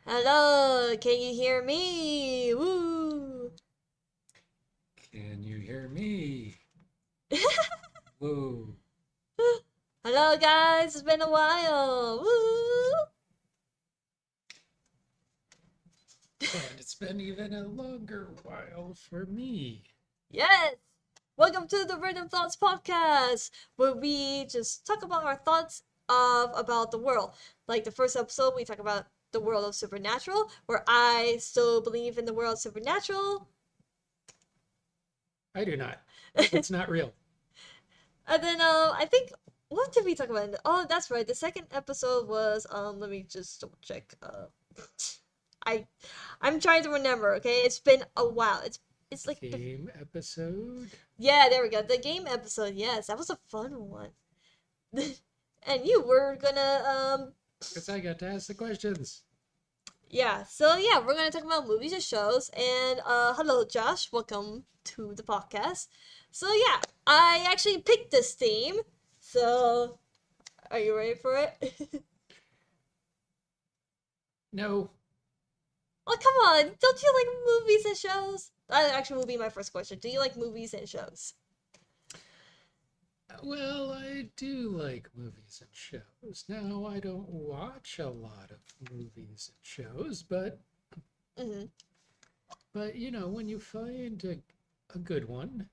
Hello, can you hear me? Woo! Can you hear me? Whoa. Hello, guys. It's been a while. Woo! And it's been even a longer while for me. Yes. Welcome to the Random Thoughts podcast, where we just talk about our thoughts of about the world. Like the first episode, we talk about the world of supernatural, where I still believe in the world of supernatural. I do not. It's not real. And then I think what did we talk about? Oh, that's right. The second episode was let me just double check. I I'm trying to remember. Okay, it's been a while. It's like Game episode? yeah, there we go. The game episode. Yes, that was a fun one. And you were gonna Because I got to ask the questions. yeah. So yeah, we're gonna talk about movies and shows. And hello, Josh. Welcome to the podcast. So yeah, I actually picked this theme. So are you ready for it? No. Oh, come on. Don't you like movies and shows? That actually will be my first question. Do you like movies and shows? Well, I do like movies and shows. Now, I don't watch a lot of movies and shows, Mm-hmm. but when you find a good one,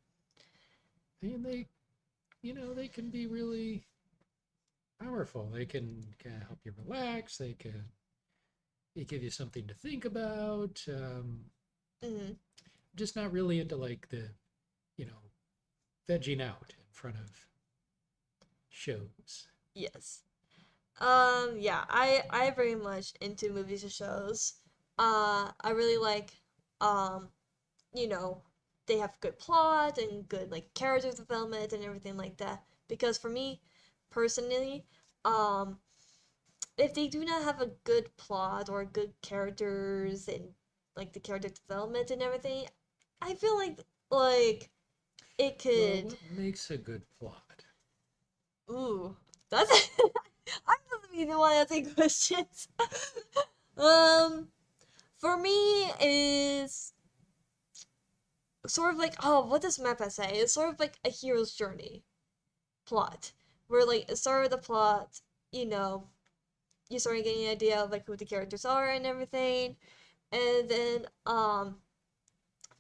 and they can be really powerful. They can help you relax. They give you something to think about. Mm-hmm. Just not really into like the, you know, vegging out in front of shows. Yes. Yeah, I very much into movies and shows. I really like, um, you know, they have good plot and good like character development and everything like that. Because for me, personally, um, if they do not have a good plot or good characters and like the character development and everything, I feel like it Well, could. what makes a good plot? Ooh, that's. I'm gonna be the one asking questions. um, for me is sort of like what does Mappa say? It's sort of like a hero's journey plot, where like at the start of the plot, you know, you start getting an idea of like who the characters are and everything, and then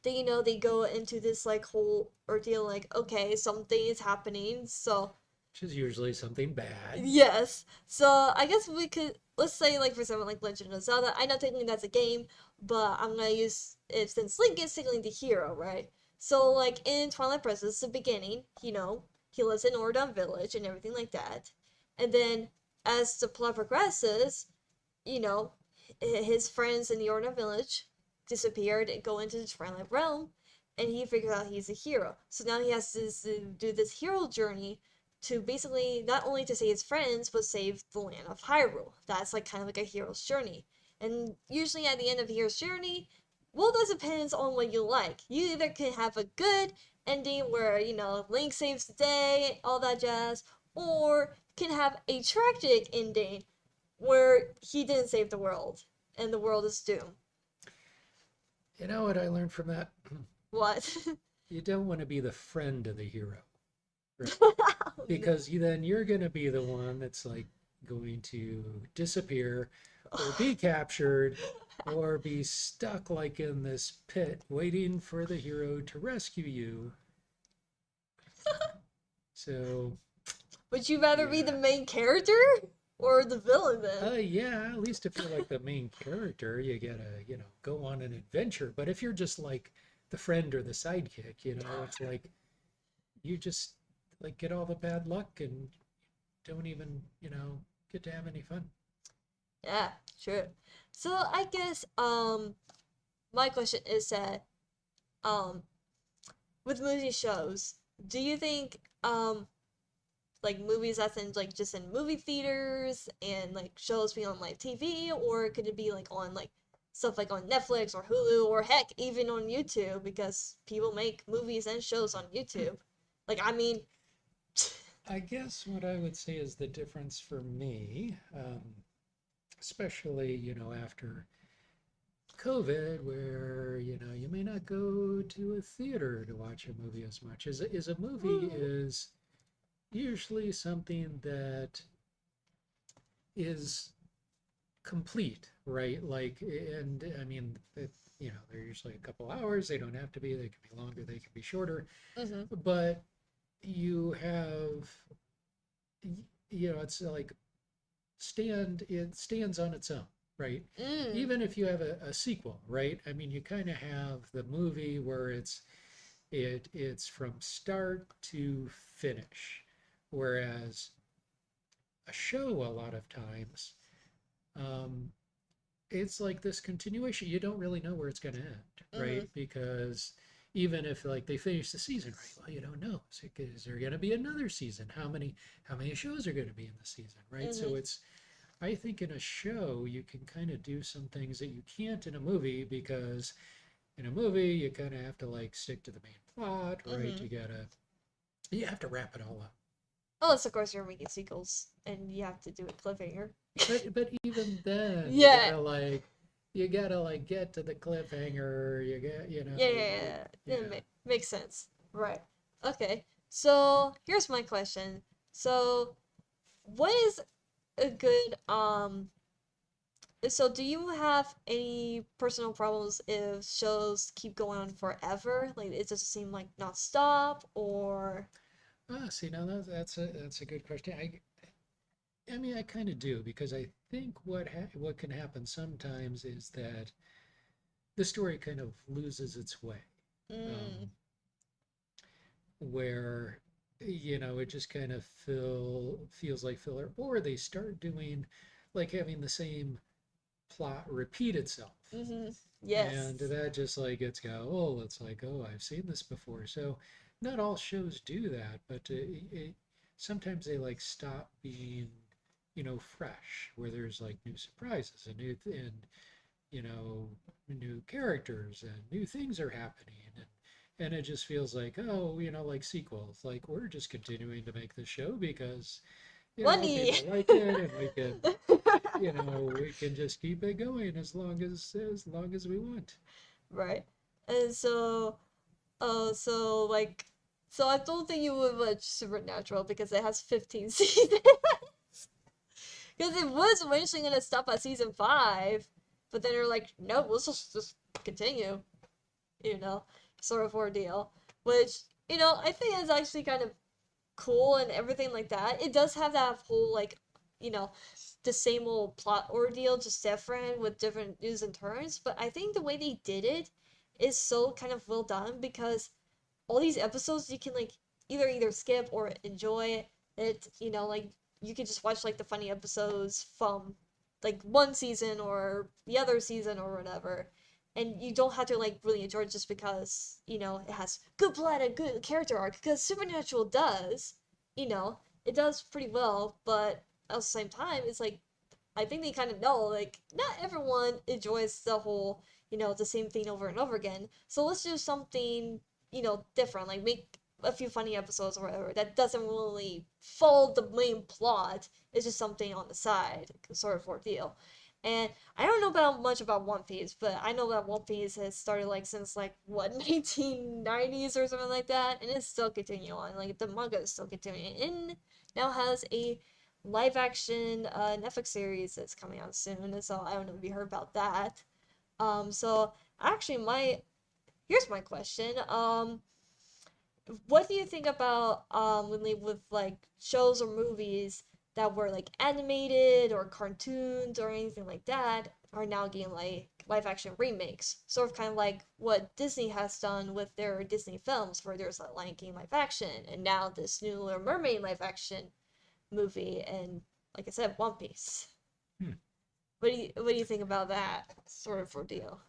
they go into this like whole ordeal like okay something is happening so Which is usually something bad. yes. So I guess we could let's say like for example like Legend of Zelda. I know technically that's a game, but I'm gonna use it since Link is technically the hero, right? So like in Twilight Princess, the beginning, he lives in Ordon Village and everything like that, and then as the plot progresses, you know, his friends in the Ordon Village disappeared and go into the Twilight Realm, and he figures out he's a hero. So now he has to do this hero journey to basically not only to save his friends but save the land of Hyrule. That's like kind of like a hero's journey. And usually at the end of the hero's journey, well, that depends on what you like. You either can have a good ending where Link saves the day, all that jazz, or can have a tragic ending where he didn't save the world and the world is doomed. You know what I learned from that? What? You don't want to be the friend of the hero, right? Oh, Because then you're going to be the one that's like going to disappear or be captured or be stuck like in this pit waiting for the hero to rescue you. So, would you rather be the yeah. main character or the villain then? Yeah, at least if you're like the main character, you gotta, go on an adventure. But if you're just like the friend or the sidekick, it's like you just like get all the bad luck and don't even, get to have any fun. Yeah, sure. So I guess my question is that um with movie shows, do you think like movies that's in like just in movie theaters and like shows being on like TV, or could it be like on like stuff like on Netflix or Hulu or heck even on YouTube because people make movies and shows on YouTube. Like I mean, I guess what I would say is the difference for me, especially, after COVID, where you may not go to a theater to watch a movie as much. Is a movie Mm, is usually something that is complete, right? Like, and I mean, they're usually a couple hours. They don't have to be. They can be longer. They can be shorter. mm-hmm. But you have, it's like it stands on its own, right? Mm, Even if you have a sequel, right? I mean, you kind of have the movie where it's from start to finish, whereas a show a lot of times, um, it's like this continuation. You don't really know where it's going to end, mm-hmm. right? Because even if like they finish the season, right? Well, you don't know. Is there going to be another season? How many shows are going to be in the season, right? Mm-hmm. So I think in a show you can kind of do some things that you can't in a movie, because in a movie you kind of have to like stick to the main plot, right? Mm-hmm. You have to wrap it all up. Unless, of course, you're making sequels and you have to do a cliffhanger. But even then, Yeah, you gotta like get to the cliffhanger. yeah, yeah, yeah. It Yeah. makes sense. Right. Okay. So here's my question. So, what is a good so do you have any personal problems if shows keep going on forever? Like it doesn't seem like non-stop or See, now that's a good question. I mean, I kind of do, because I think what can happen sometimes is that the story kind of loses its way, mm, um, where it just kind of feels like filler, or they start doing like having the same plot repeat itself. mm-hmm. And Yes. that just like gets go, oh, it's like, oh, I've seen this before. So not all shows do that, but sometimes they like stop being, fresh, where there's like new surprises and you know, new characters and new things are happening. And it just feels like, oh, like sequels. Like, we're just continuing to make the show because, Money. people like it, and we can just keep it going as long as we want. Right. And so so like so I don't think you would watch Supernatural because it has 15 seasons. Because it was eventually gonna stop at season 5, but then they're like, no, let's just continue, you know, sort of ordeal. Which, I think is actually kind of cool and everything like that. It does have that whole like, you know, the same old plot ordeal, just different with different news and turns. But I think the way they did it is so kind of well done because all these episodes you can like either skip or enjoy it. Like you can just watch like the funny episodes from like one season or the other season or whatever. And you don't have to like really enjoy it just because, it has good plot and good character arc because Supernatural does, it does pretty well, but at the same time it's like I think they kind of know like not everyone enjoys the whole, the same thing over and over again. So let's do something, different. Like make a few funny episodes or whatever that doesn't really follow the main plot. It's just something on the side, sort of ordeal. And I don't know about much about One Piece, but I know that One Piece has started like since like what 1990s or something like that, and it's still continuing on. Like the manga is still continuing, and now has a live action Netflix series that's coming out soon. And so I don't know if you heard about that. So actually, here's my question. What do you think about when they with like shows or movies that were like animated or cartoons or anything like that are now getting like live action remakes? Sort of kind of like what Disney has done with their Disney films, where there's like Lion King live action, and now this new Little Mermaid live action movie, and like I said, One Piece. Hmm. What do you think about that sort of ordeal?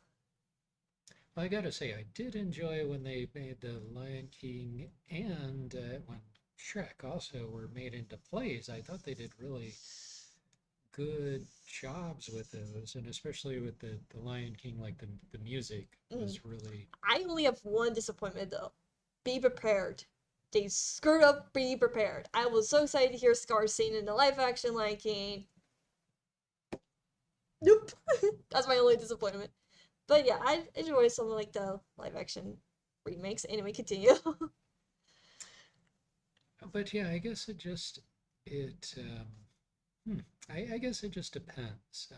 I gotta say, I did enjoy when they made the Lion King, and when Shrek also were made into plays. I thought they did really good jobs with those, and especially with the Lion King, like the music Mm. was really. I only have one disappointment though. Be prepared. They screwed up. Be prepared. I was so excited to hear Scar sing in the live action Lion King. Nope. That's my only disappointment. But yeah, I enjoy some of like the live action remakes. Anyway, continue. But yeah, I guess it I guess it just depends.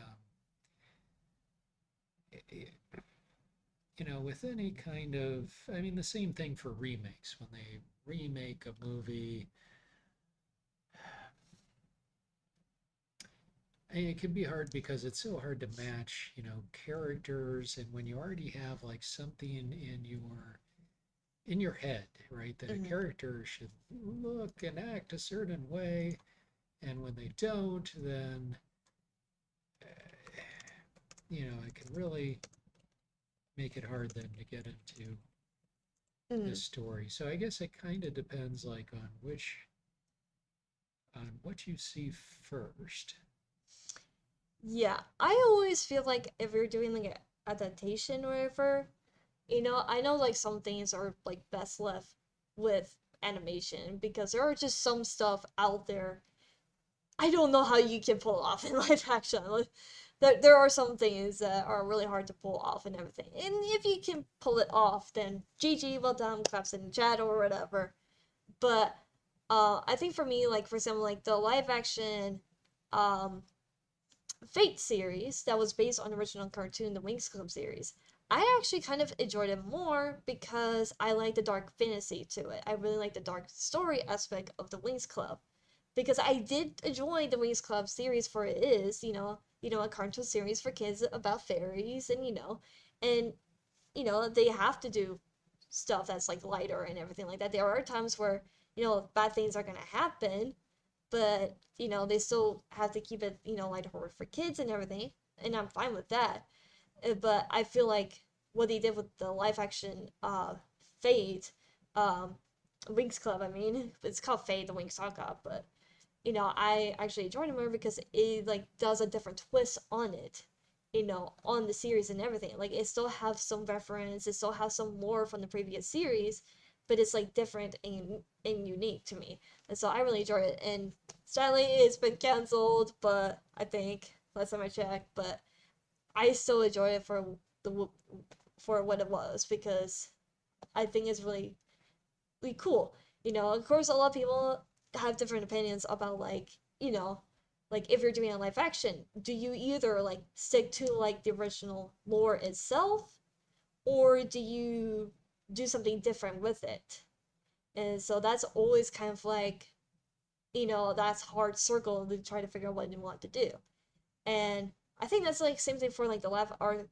You know, with any kind of, I mean, the same thing for remakes. When they remake a movie, it can be hard because it's so hard to match, you know, characters, and when you already have like something in your head, right, that a Hmm. character should look and act a certain way, and when they don't, then you know, it can really make it hard then to get into the Hmm. story. So I guess it kind of depends like on what you see first. Yeah, I always feel like if you're doing like an adaptation or whatever, I know like some things are like best left with animation because there are just some stuff out there I don't know how you can pull off in live action. Like, there are some things that are really hard to pull off and everything. And if you can pull it off, then GG, well done, claps in the chat or whatever. But I think for me, like for example, like the live action um Fate series that was based on the original cartoon, the Winx Club series. I actually kind of enjoyed it more because I like the dark fantasy to it. I really like the dark story aspect of the Winx Club because I did enjoy the Winx Club series for it is, a cartoon series for kids about fairies and they have to do stuff that's like lighter and everything like that. There are times where, bad things are gonna happen, but they still have to keep it lighthearted for kids and everything, and I'm fine with that. But I feel like what they did with the live action Fate, um Winx Club, I mean, it's called Fate the Winx Saga, but I actually enjoyed it more because it like does a different twist on it, on the series and everything. Like it still has some reference, it still has some lore from the previous series, but it's like different and unique to me. And so I really enjoyed it. And sadly, it's been canceled, but I think last time I checked, but I still enjoy it the for what it was because I think it's really cool. Of course, a lot of people have different opinions about like if you're doing a live action, do you either like stick to like the original lore itself, or do you do something different with it? And so that's always kind of like, that's hard circle to try to figure out what you want to do. And I think that's like same thing for like the live art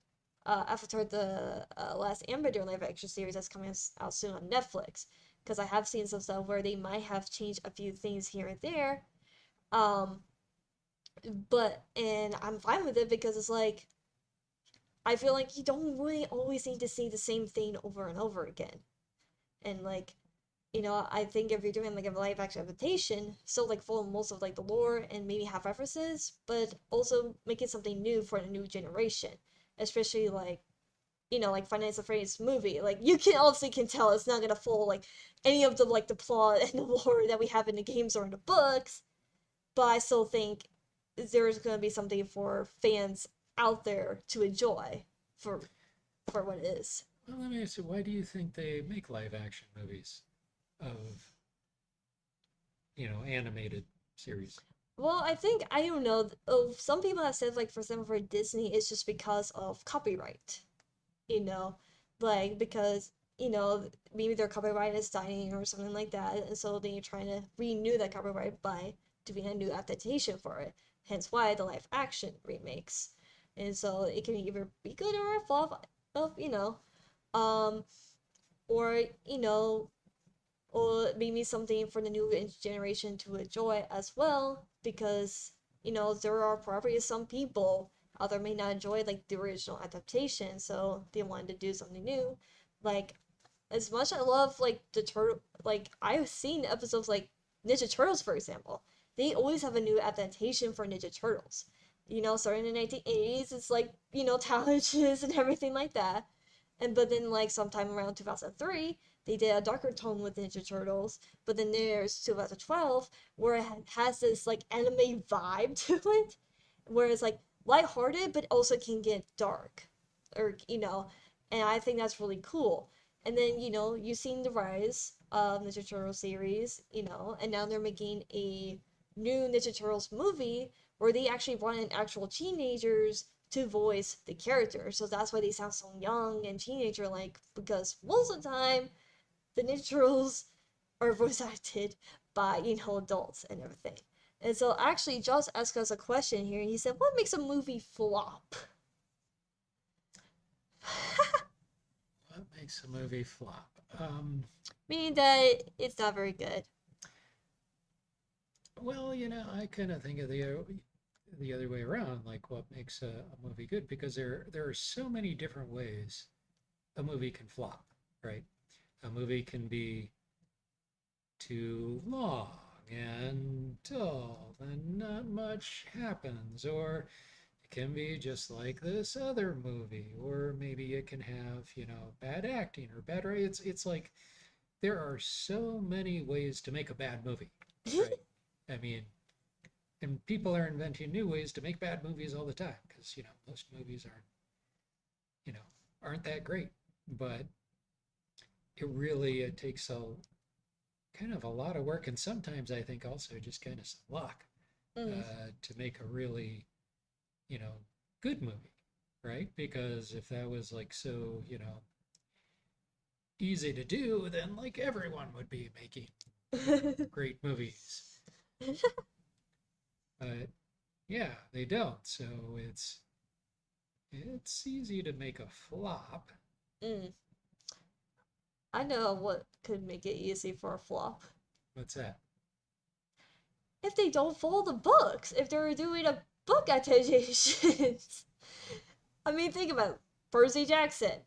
Avatar the last Airbender live action series that's coming out soon on Netflix. Because I have seen some stuff where they might have changed a few things here and there. Um, and I'm fine with it because it's like I feel like you don't really always need to see the same thing over and over again. And like, I think if you're doing like a live action adaptation, still like follow most of like the lore and maybe have references, but also make it something new for the new generation. Especially like like Five Nights at Freddy's movie. Like you can obviously can tell it's not gonna follow like any of the like the plot and the lore that we have in the games or in the books, but I still think there's gonna be something for fans out there to enjoy for what it is. Well, let me ask you, why do you think they make live action movies of, you know, animated series? Well, I think I don't know. Some people have said like for example for Disney, it's just because of copyright. You know, like because maybe their copyright is dying or something like that, and so they're trying to renew that copyright by doing a new adaptation for it. Hence why the live action remakes, and so it can either be good or a flop of um, or or maybe something for the new generation to enjoy as well because there are probably some people out there may not enjoy like the original adaptation, so they wanted to do something new. Like as much I love like the turtle, like I've seen episodes like Ninja Turtles for example, they always have a new adaptation for Ninja Turtles. Starting in the 1980s, it's like challenges and everything like that, and but then like sometime around 2003 they did a darker tone with Ninja Turtles, but then there's 2012 where it has this like anime vibe to it, where it's like lighthearted but also can get dark. or and I think that's really cool. And then you've seen the rise of Ninja Turtle series, and now they're making a new Ninja Turtles movie where they actually brought in actual teenagers to voice the characters. So that's why they sound so young and teenager like, because most of the time the Ninja Turtles are voice acted by, adults and everything. And so actually Josh asked us a question here and he said, what makes a movie flop? What makes a movie flop? Meaning that it's not very good. Well, I kind of think of the other way around, like what makes a movie good, because there are so many different ways a movie can flop, right? A movie can be too long and dull and not much happens, or it can be just like this other movie, or maybe it can have, bad acting or bad writing. It's like there are so many ways to make a bad movie, right? I mean, and people are inventing new ways to make bad movies all the time because, most movies you know, aren't that great. But it takes a kind of a lot of work, and sometimes I think also just kind of some luck Mm. to make a really, you know, good movie, right? Because if that was like so, easy to do, then like everyone would be making great movies. But yeah, they don't. So it's easy to make a flop. Mm. I know what could make it easy for a flop. What's that? If they don't follow the books, if they're doing a book adaptations. I mean, think about it. Percy Jackson.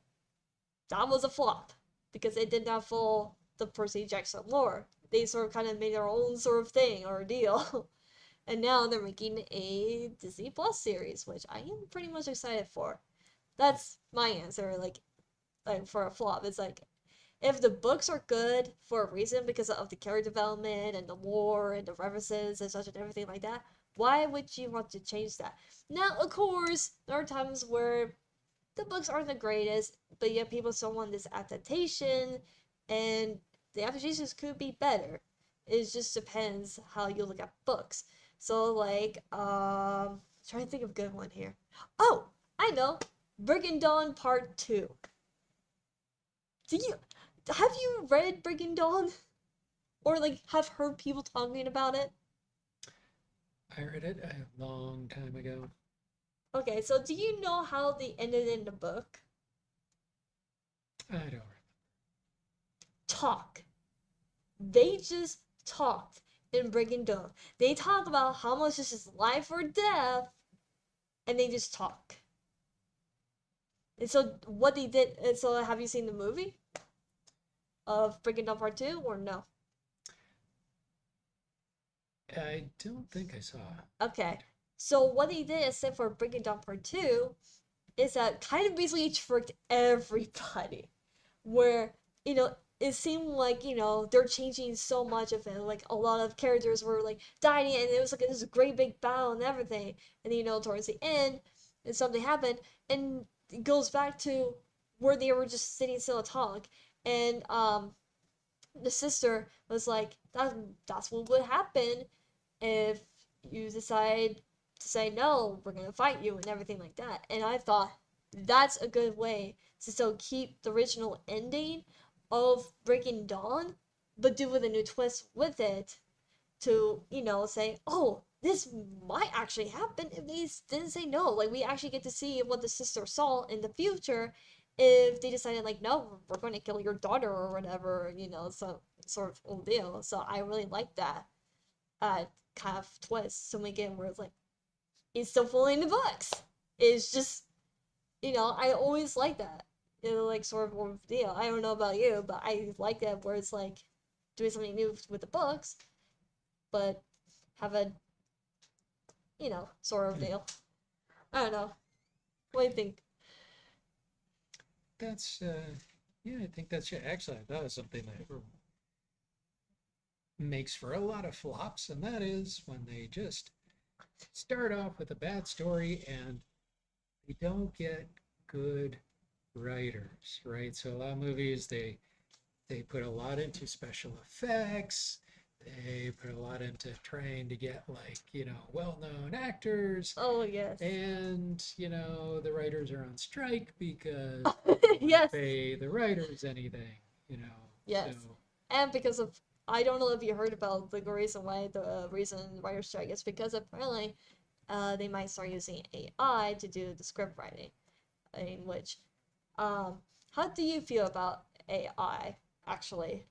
That was a flop because it did not follow the Percy Jackson lore. They sort of kind of made their own sort of thing or deal. And now they're making a Disney Plus series, which I am pretty much excited for. That's my answer. Like for a flop, it's like if the books are good for a reason because of the character development and the lore and the references and such and everything like that, why would you want to change that? Now, of course, there are times where the books aren't the greatest, but yet people still want this adaptation, and the adaptations could be better. It just depends how you look at books. So, trying to think of a good one here. Oh, I know, Brigand Dawn Part Two. Do you have you read Brigand Dawn, or like have heard people talking about it? I read it a long time ago. Okay, so do you know how they ended in the book? I don't remember. Talk. They just talked in Brigand Dawn. They talk about how much this is life or death, and they just talk. And so what they did. And so have you seen the movie of Brigand Dawn Part Two or no? I don't think I saw. Okay. So what they did instead for Brigand Dawn Part Two is that kind of basically tricked everybody, where it seemed like they're changing so much of it. Like a lot of characters were like dying, and it was like this great big battle and everything. And then, towards the end, and something happened, and it goes back to where they were just sitting still to talk. And the sister was like, that's what would happen if you decide to say no, we're gonna fight you and everything like that. And I thought that's a good way to still keep the original ending of Breaking Dawn, but do with a new twist with it to, say, oh, this might actually happen if they didn't say no. Like, we actually get to see what the sister saw in the future if they decided, like, no, we're going to kill your daughter or whatever, some sort of old deal. So I really like that kind of twist to make it where it's like, it's still fully in the books. It's just, I always like that. Like sort of deal. I don't know about you, but I like that where it's like doing something new with the books, but have a sort of deal. I don't know. What do you think? That's yeah, I think that's actually that is something that makes for a lot of flops, and that is when they just start off with a bad story and they don't get good writers, right? So a lot of movies they put a lot into special effects. They put a lot into trying to get like, well-known actors. Oh yes. And, the writers are on strike because they don't want to Yes. pay the writers anything, you know. So, Yes. And because of, I don't know if you heard about the reason why the reason writer strike is because apparently they might start using AI to do the script writing, in which um how do you feel about AI actually?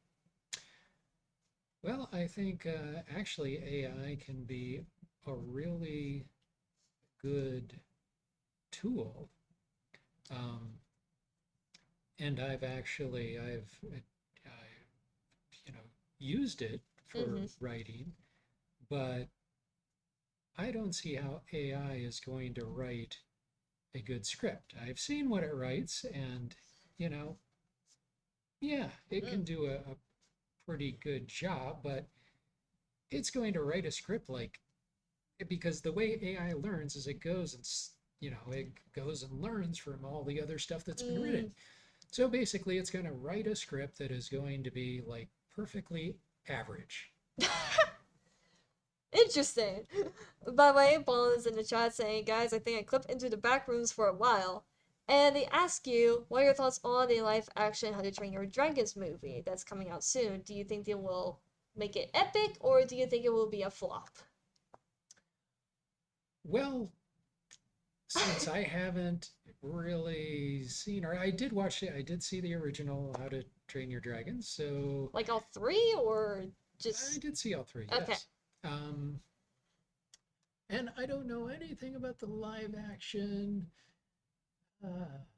well, I think actually AI can be a really good tool. Um, and you know, used it for Mm-hmm. writing, but I don't see how AI is going to write a good script. I've seen what it writes, and you know, yeah, it can Mm. do a pretty good job, but it's going to write a script like because the way AI learns is it goes and it goes and learns from all the other stuff that's been written. Mm. So basically, it's going to write a script that is going to be like perfectly average. Interesting. By the way, Paul is in the chat saying, guys, I think I clipped into the back rooms for a while. And they ask you, what are your thoughts on the live action How to Train Your Dragons movie that's coming out soon? Do you think they will make it epic or do you think it will be a flop? Well, since I haven't really seen, or I did watch it, I did see the original How to Train Your Dragon, so Like all three or I just. did see all three, Okay. yes. Um, and I don't know anything about the live action.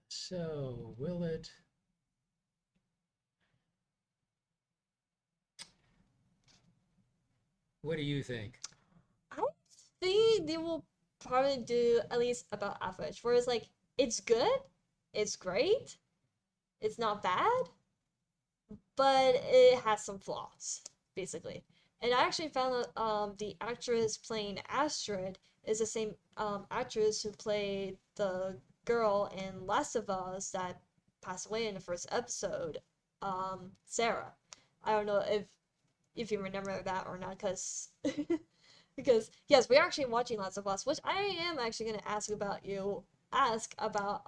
So will it? What do you think? I think they will probably do at least about average. Whereas, like, it's good, it's great, it's not bad, but it has some flaws, basically. And I actually found that the actress playing Astrid is the same actress who played the girl in Last of Us that passed away in the first episode, Sarah. I don't know if you remember that or not, because because yes, we're actually watching Last of Us, which I am actually gonna ask about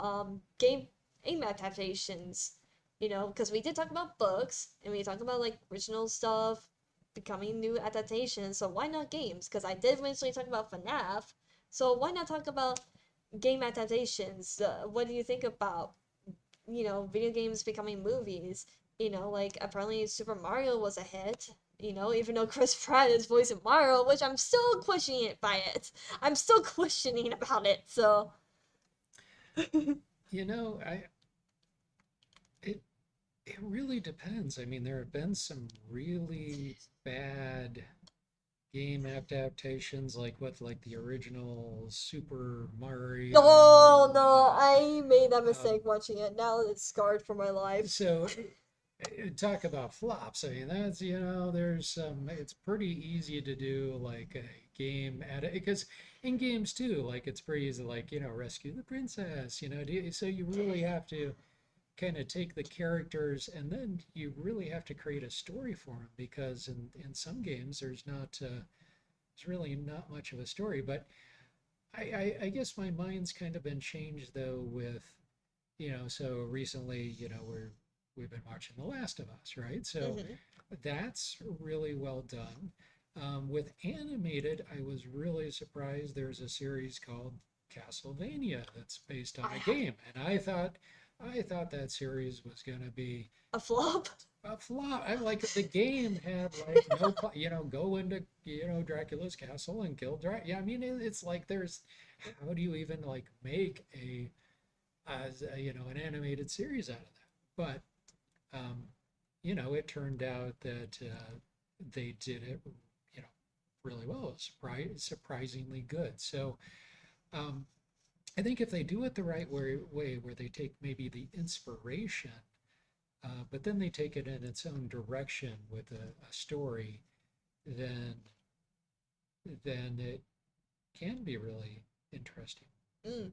game adaptations, because we did talk about books and we talked about like original stuff becoming new adaptations. So why not games? Because I did eventually talk about FNAF. So why not talk about game adaptations? What do you think about video games becoming movies? Like apparently Super Mario was a hit. Even though Chris Pratt is voicing Mario, which I'm still questioning it by it. I'm still questioning about it. So I it it really depends. I mean, there have been some really bad game adaptations, like the original Super Mario. no, no, I made that Um, mistake watching it. Now it's scarred for my life. so talk about flops. I mean, that's there's some. It's pretty easy to do like a game edit because in games too, like it's pretty easy, like rescue the princess. So you really have to kind of take the characters and then you really have to create a story for them because in some games there's really not much of a story. But I guess my mind's kind of been changed though with so recently we've been watching The Last of Us, right? So Hmm. that's really well done. With animated, I was really surprised. There's a series called Castlevania that's based on I a have game, and I thought that series was going to be a flop. a flop. I like the game had like no, go into Dracula's castle and kill Dracula. Yeah, I mean it's like there's how do you even like make an animated series out of that? But um, it turned out that they did it, really well. It was surprisingly good. So um, I think if they do it the right way where they take maybe the inspiration, but then they take it in its own direction with a story, then then it can be really interesting. Mm.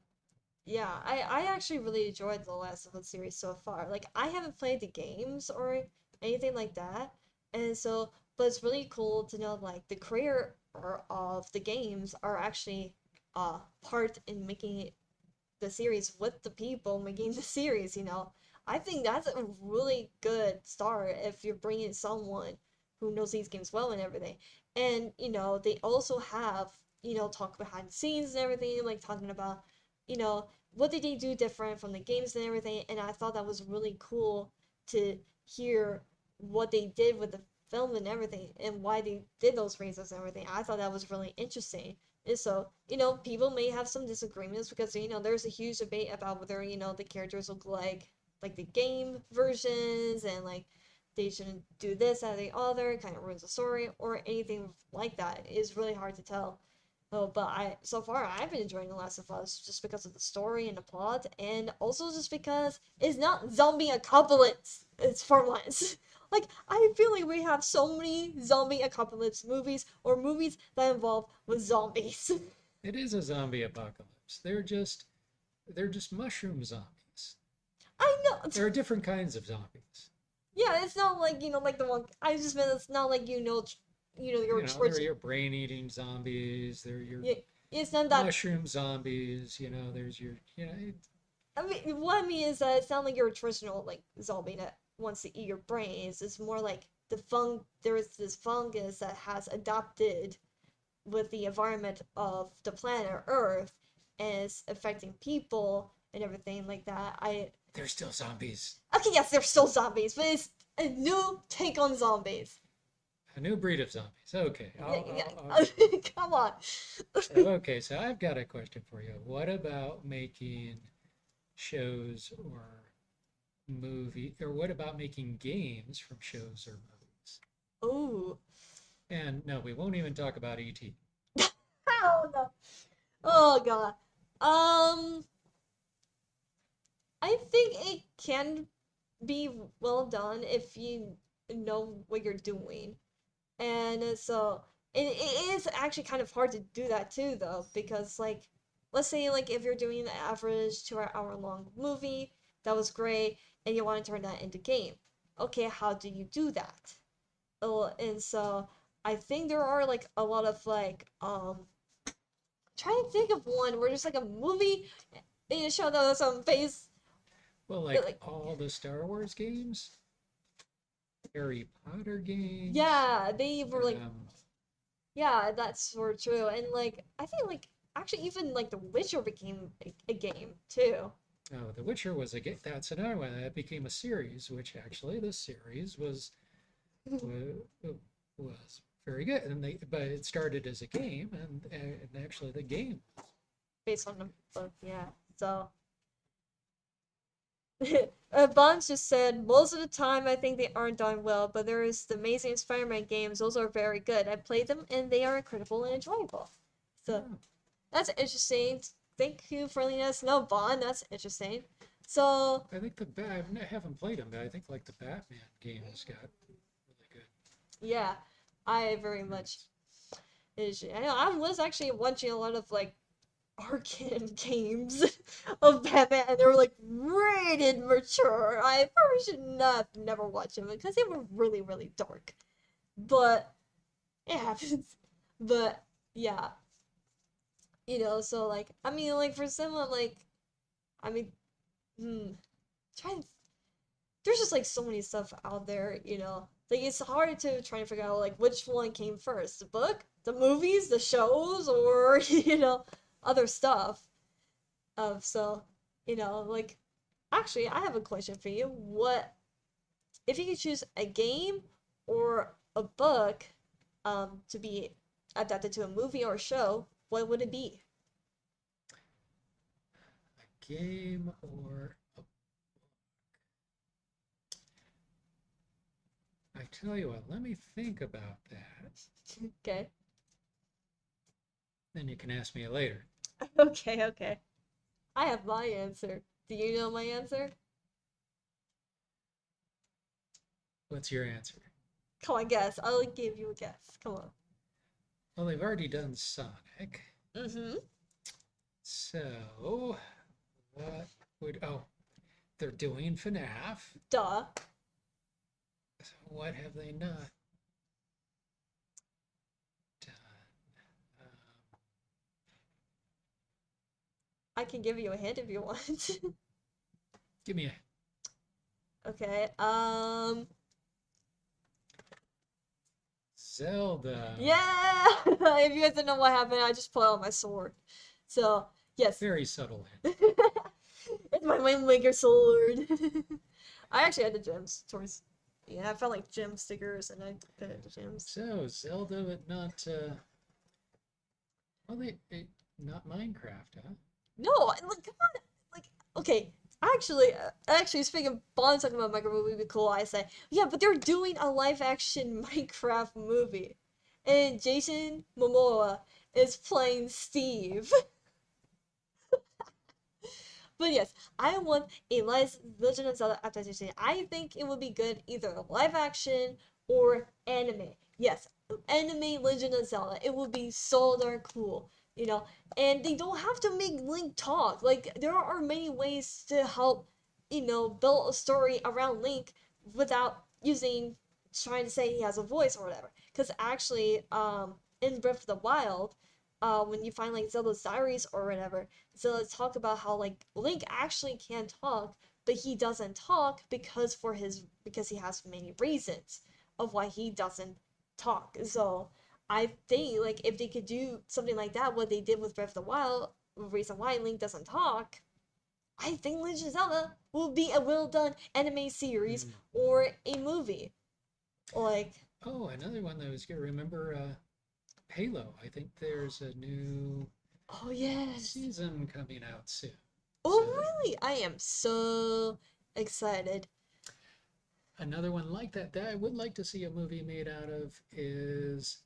Yeah, I actually really enjoyed the Last of Us series so far. Like I haven't played the games or anything like that. And so but it's really cool to know like the creator of the games are actually part in making it the series with the people making the series, you know. I think that's a really good start if you're bringing someone who knows these games well and everything. And, you know, they also have, you know, talk behind the scenes and everything, like talking about, you know, what did they do different from the games and everything. And I thought that was really cool to hear what they did with the film and everything and why they did those races and everything. I thought that was really interesting. And so, you know, people may have some disagreements because, you know, there's a huge debate about whether, you know, the characters look like the game versions and like they shouldn't do this or the other, kind of ruins the story or anything like that. It is really hard to tell. Oh, but so far I've been enjoying The Last of Us just because of the story and the plot, and also just because it's not zombie apocalypse. It's for once. Like I feel like we have so many zombie apocalypse movies or movies that involve with zombies. It is a zombie apocalypse. They're just mushroom zombies. I know. There are different kinds of zombies. Yeah, it's not like, you know, like the one I just meant it's not like, you know, your You know, church. they're your brain-eating zombies. They're your Yeah, it's not that. mushroom zombies. You know, there's your I mean, what I mean is that it's not like your traditional like zombie that wants to eat your brains. It's more like there is this fungus that has adapted with the environment of the planet Earth and is affecting people and everything like that. they're still zombies. Okay, yes, they're still zombies, but it's a new take on zombies. A new breed of zombies. Okay. Yeah, I'll- yeah. Come on. okay, so I've got a question for you. What about making shows or what about making games from shows or movies? Ooh. And no, we won't even talk about ET. Oh no. Oh god. Um, I think it can be well done if you know what you're doing. And so it is actually kind of hard to do that too though, because like let's say like if you're doing an average 2 hour long movie that was great and you want to turn that into game. Okay, how do you do that? Oh, and so I think there are like a lot of like trying to think of one where there's like a movie and you show them some face Well, that, like like all the Star Wars games, Harry Potter games. yeah, they were like Um, yeah, that's sort of true. And like I think like actually even like The Witcher became a game too. oh, The Witcher was a game. That's another one that became a series, which actually the series was very good. But it started as a game, and actually the game. Based on the book, yeah. So Bonds just said most of the time I think they aren't done well, but there is the Amazing Spider-Man games. Those are very good. I played them and they are incredible and enjoyable. So Oh, that's interesting. Thank you for letting us know, Bond. That's interesting. So I think I haven't played them, but I think like the Batman games got really good. yeah, I very much is. I know I was actually watching a lot of like Arcane games of Batman, and they were like rated mature. I probably should not never watch them because they were really really dark. But it happens. But yeah, you know. So like, I mean, like for someone like, I mean, hmm, trying. There's just like so many stuff out there, you know. Like it's hard to try and figure out like which one came first, the book, the movies, the shows, or you know, other stuff. So, you know, like actually, I have a question for you. What if you could choose a game or a book to be adapted to a movie or a show, what would it be? A game or a, I tell you what, let me think about that. Okay. Then you can ask me later. Okay, okay. I have my answer. Do you know my answer? What's your answer? Come on, guess. I'll give you a guess. Come on. Well, they've already done Sonic. Mm-hmm. So What would, oh, they're doing FNAF. Duh. What have they not done? I can give you a hint if you want. Give me a Okay. Zelda. Yeah. If you guys don't know what happened, I just pulled out my sword. So yes. Very subtle hint. It's my Wind Waker sword. I actually had the gems towards. Yeah, I found like gem stickers and I put it the gems. So Zelda, but not. Well, not Minecraft, huh? No, like come on, like okay. Actually, speaking of Bond talking about Minecraft would be cool. I say, yeah, but they're doing a live action Minecraft movie, and Jason Momoa is playing Steve. But yes, I want a Legend of Zelda adaptation. I think it would be good either live action or anime. Yes, anime Legend of Zelda. It would be so darn cool, you know. And they don't have to make Link talk. Like there are many ways to help, build a story around Link without using trying to say he has a voice or whatever. Because actually, in Breath of the Wild, when you find like Zelda's diaries or whatever, so let's talk about how like Link actually can talk, but he doesn't talk because he has many reasons of why he doesn't talk. So I think like if they could do something like that, what they did with Breath of the Wild, the reason why Link doesn't talk, I think Legend of Zelda will be a well done anime series or a movie. Like Oh, another one that was good. Remember Halo? I think there's a new oh yes. season coming out soon. Oh So really? I am so excited. another one like that I would like to see a movie made out of is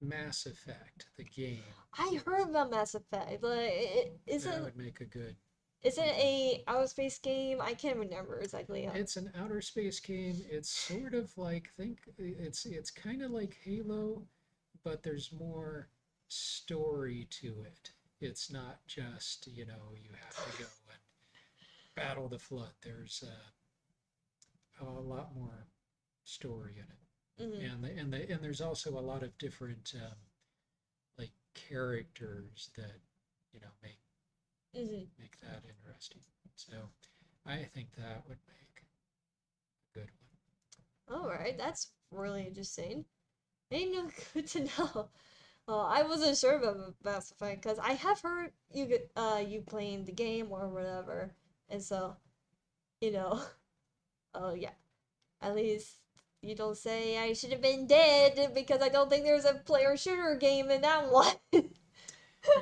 Mass Effect, the game. I heard about Mass Effect, but it That isn't. would make a good. Is it a outer space game? I can't remember exactly. It's an outer space game. It's sort of like it's kind of like Halo, but there's more story to it. It's not just, you have to go and battle the flood. There's a lot more story in it. Hmm. And there's also a lot of different like characters that, Hmm. make that interesting. So I think that would make a good one. All right, that's really interesting. Ain't no good to know. Well, I wasn't sure about Mass Effect because I have heard you playing the game or whatever, and so you know, oh yeah, at least you don't say I should have been dead because I don't think there's a player shooter game in that one.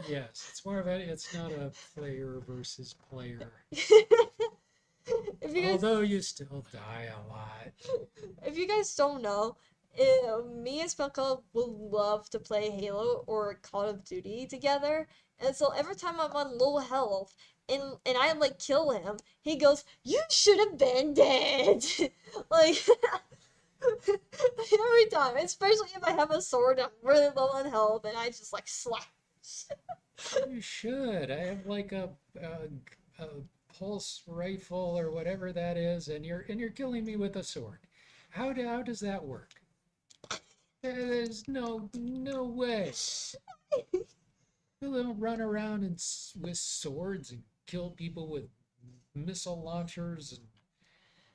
Yes, it's not a player versus player. If you guys Although you still die a lot. if you guys don't know, me and Spelko would love to play Halo or Call of Duty together. And so every time I'm on low health and I like kill him, he goes, "You should have been dead." Like every time, especially if I have a sword, I'm really low on health, and I just like slap. You should. I have like a pulse rifle or whatever that is, and you're killing me with a sword. How does that work? There's no way. People don't run around with swords and kill people with missile launchers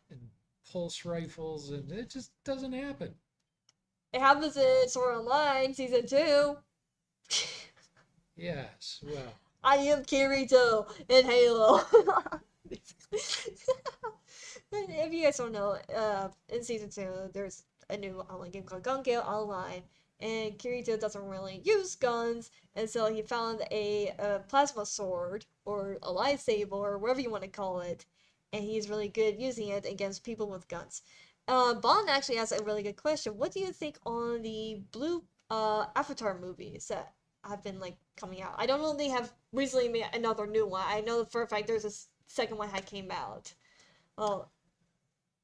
and pulse rifles, and it just doesn't happen. It happens in Sword Online season 2. Yes, well, I am Kirito in Halo. If you guys don't know, in season 2, there's a new online game called Gun Gale Online, and Kirito doesn't really use guns, and so he found a plasma sword, or a lightsaber, or whatever you want to call it, and he's really good using it against people with guns. Bond actually has a really good question. What do you think on the blue Avatar movies that have been like coming out? I don't know if they have recently made another new one. I know for a fact there's a second one that came out. Well,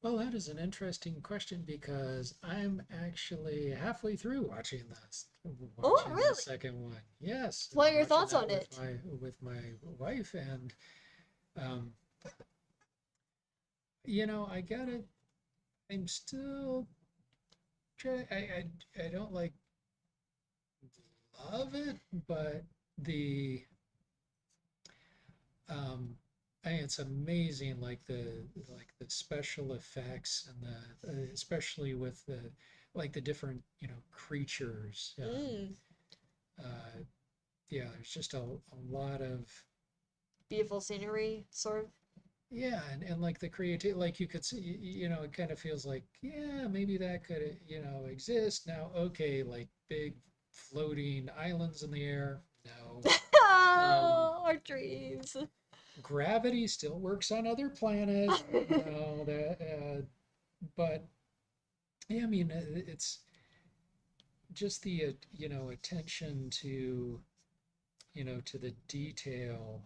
well, that is an interesting question because I'm actually halfway through watching this. oh The really? second one. Yes, What are your watching thoughts that on it? with my wife, and Um, you know, I gotta. I'm still try. I don't like love it, but the um, it's amazing, like the special effects and the especially with the like the different creatures. Mm, Yeah, there's just a lot of beautiful scenery, sort of. yeah, and like the creativity, like you could see, it kind of feels like yeah, maybe that could exist now. Okay, like big floating islands in the air. No. Um, Our dreams. Gravity still works on other planets. No, but yeah, I mean, it's just the attention to to the detail.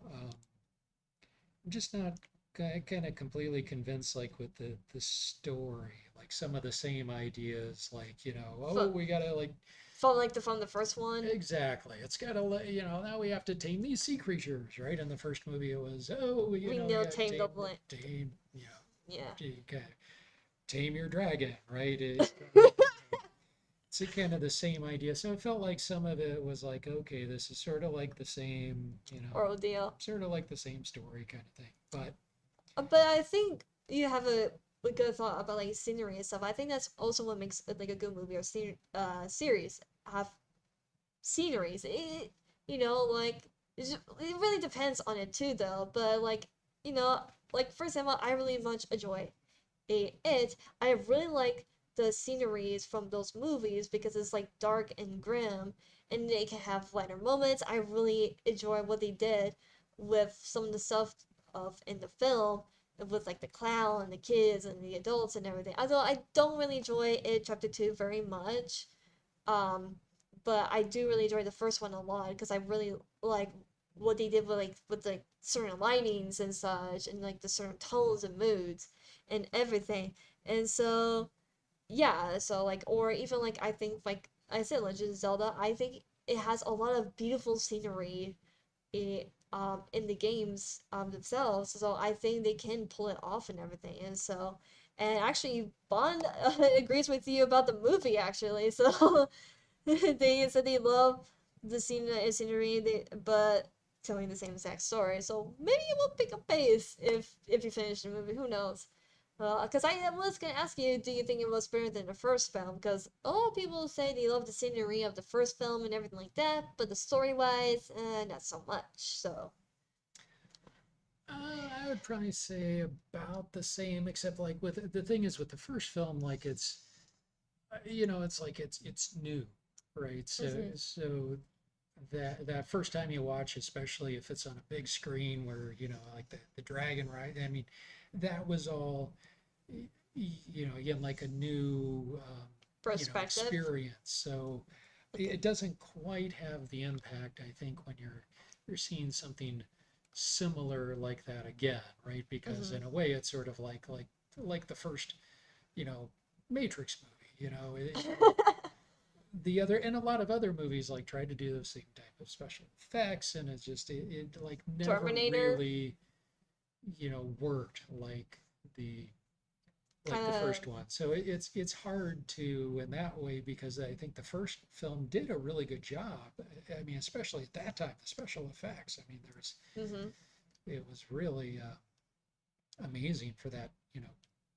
I'm just not kind of completely convinced, like with the story, like some of the same ideas, like oh, From, we gotta like from the first one, exactly, it's gotta now we have to tame these sea creatures, right? In the first movie, it was oh, we we know gotta tame the blend. tame Yeah. you gotta tame your dragon, right? It's kind of the same idea. So it felt like some of it was like, okay, this is sort of like the same, Or deal. sort of like the same story kind of thing. But But I think you have a good thought about like scenery and stuff. I think that's also what makes like a good movie or series have sceneries. Like it really depends on it too, though. But like like for example, I really much enjoy it. I really like the sceneries from those movies because it's like dark and grim, and they can have lighter moments. I really enjoy what they did with some of the stuff of in the film with like the clown and the kids and the adults and everything. Although I don't really enjoy it chapter 2 very much. Um, but I do really enjoy the first one a lot because I really like what they did with like certain lightings and such and like the certain tones and moods and everything. And so yeah, so like or even like I think like I said Legend of Zelda, I think it has a lot of beautiful scenery in the games themselves. So I think they can pull it off and everything. And actually Bond agrees with you about the movie actually. So they said they love the scenery, but telling the same exact story. So maybe it will pick up pace if you finish the movie. Who knows? Because I was gonna ask you, do you think it was better than the first film? Because a lot of people say they love the scenery of the first film and everything like that, but the story wise, not so much. So, I would probably say about the same, except like with the thing is with the first film, like it's it's like it's new, right? hmm That first time you watch, especially if it's on a big screen where like the dragon ride, I mean, that was all again like a new perspective. experience. So Okay. it doesn't quite have the impact, I think, when you're seeing something similar like that again, right? Because hmm in a way it's sort of like the first you know Matrix movie, the other and a lot of other movies like tried to do the same type of special effects, and it like never Terminator really worked the kind the of. first one. So it's hard to in that way because I think the first film did a really good job. I mean, especially at that time, the special effects. I mean, hmm it was really amazing for that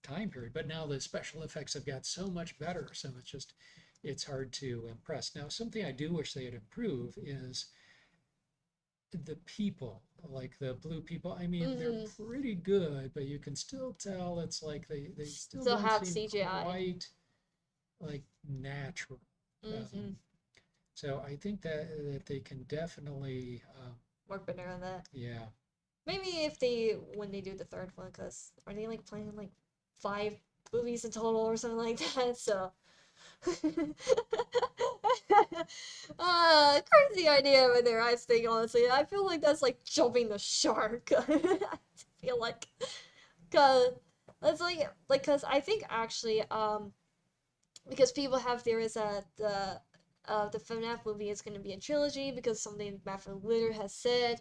time period. But now the special effects have got so much better, so it's hard to impress. Now, something I do wish they'd improve is the people, like the blue people. I mean, they're hmm pretty good, but you can still tell it's like they still Still don't have seem CGI. quite like natural. Um, hmm so I think that they can definitely, Work better on that. yeah. Maybe if they when they do the third one, because are they like planning like 5 movies in total or something like that? So, crazy idea with their eyes thing. Honestly, I feel like that's like jumping the shark. I feel like, cause that's cause I think actually because people have theories that the FNAF movie is going to be a trilogy because something Matthew Lillard has said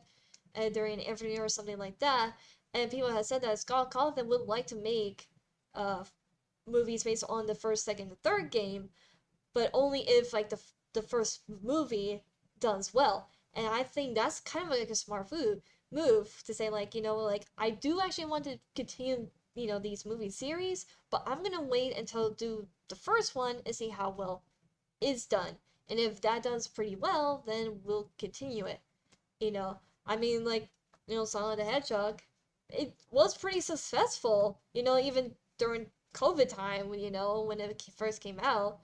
during an interview or something like that. and people have said that Scott Cawthon would like to make uh movies based on the first, second, and third game, but only if like the first movie does well. And I think that's kind of like a smart move to say like, like I do actually want to continue, these movie series, but I'm gonna wait until do the first one and see how well it's done. And if that does pretty well, then we'll continue it. You know, I mean, like, Sonic the Hedgehog, it was pretty successful, even during COVID time, when it first came out,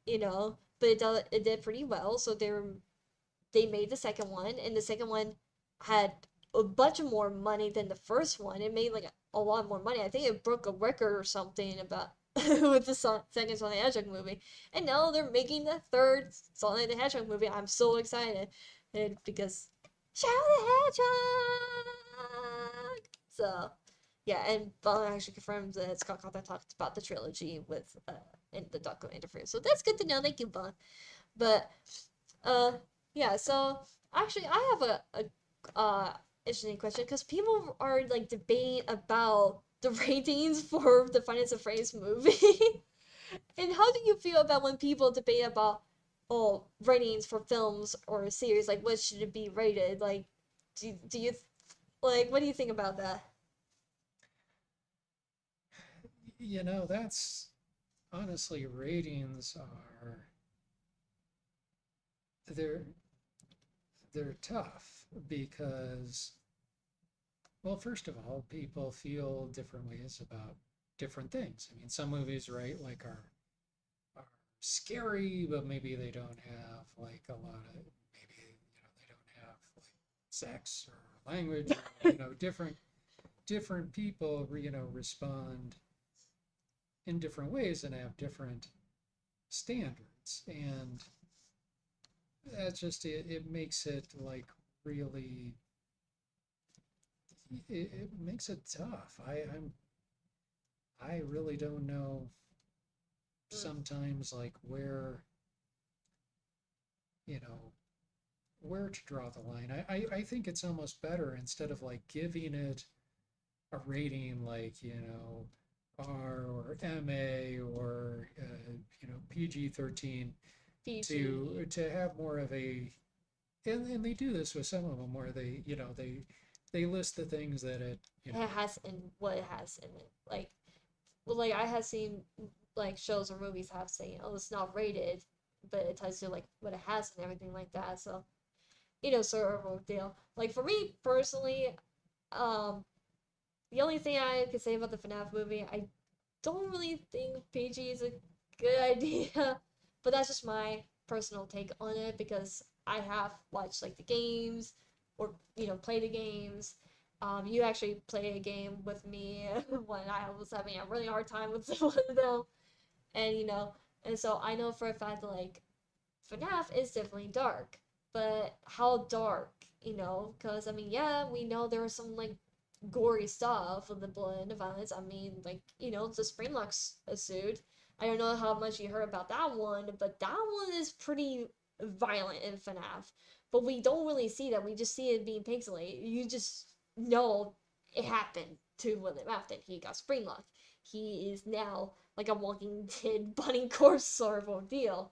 but it did pretty well. So they made the second one, and the second one had a bunch of more money than the first one. It made like a lot more money. I think it broke a record or something about with the second Sonic the Hedgehog movie. And now they're making the third Sonic the Hedgehog movie. I'm so excited, because Shadow the Hedgehog. So yeah, and Bond actually confirmed that Scott Cawthon talked about the trilogy with in the documentary. So that's good to know. Thank you, Bond. But uh yeah, so actually I have a interesting question because people are like debating about the ratings for the Finance of Frames movie. And how do you feel about when people debate about ratings for films or series, like what should it be rated? Like do you like what do you think about that? That's honestly, ratings are they're they're tough because, well, first of all, people feel different ways about different things. I mean, some movies, right, like are scary, but maybe they don't have like a lot of maybe they don't have like sex or language. Different people respond in different ways and have different standards, and that's just it makes it like really it makes it tough. I really don't know Mm, sometimes like you know where to draw the line. I think it's almost better instead of like giving it a rating like R or MA or PG-13 PG. to have more of a, and they do this with some of them where they list the things that It has in what it has in it. Like, well, like I have seen like shows or movies have saying, "Oh, it's not rated," but it tells you like what it has and everything like that. So, sort of a deal. Like for me personally, um, the only thing I could say about the FNAF movie, I don't really think PG is a good idea, but that's just my personal take on it because I have watched like the games or play the games. You actually play a game with me when I was having a really hard time with one of them, and and so I know for a fact that like FNAF is definitely dark, but how dark? Because I mean, yeah, we know there was some like gory stuff with the blood and the violence. I mean, like, the Springlock suit. I don't know how much you heard about that one, but that one is pretty violent in FNAF. But we don't really see that. We just see it being pixelated. You just know it happened to William Afton. He got Springlock. He is now like a walking dead bunny corpse sort of ordeal.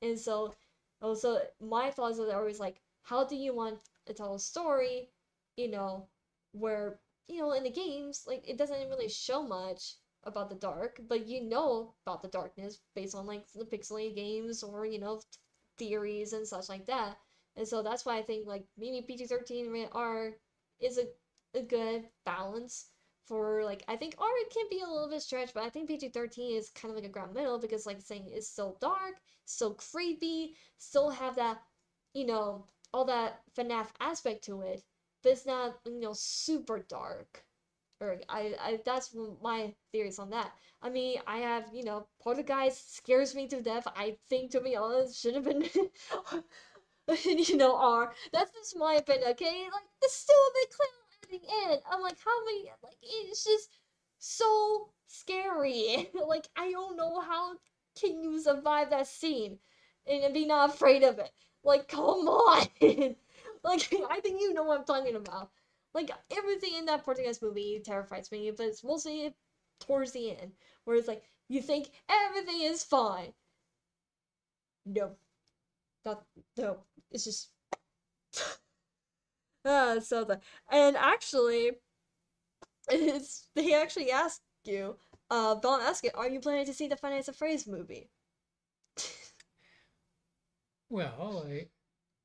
And so, also, my thoughts are always like, how do you want to tell a story, you know, where, in the games, like, it doesn't really show much about the dark, but you know about the darkness based on, like, the pixelated games or, theories and such like that. And so that's why I think, like, maybe PG-13 and rated R is a good balance for like I think R can be a little bit stretched, but I think PG-13 is kind of like a ground middle because like saying it's still dark, so creepy, still have that, all that FNAF aspect to it, but it's not, super dark. Or I that's my theories on that. I mean, I have, Poltergeist scares me to death. I think, to be honest, should have been, R. That's just my opinion, okay? Like, the stupid clown at the end. I'm like, how many, like, it's just so scary. Like, I don't know how can you survive that scene and be not afraid of it. Like, come on. Like, I think you know what I'm talking about. Like everything in that Portuguese movie terrifies me, but it's mostly towards the end, where it's like you think everything is fine. No, not no. It's just so the and actually, it's they actually ask you, Don ask it, are you planning to see the Finance of Phrase movie? Well, I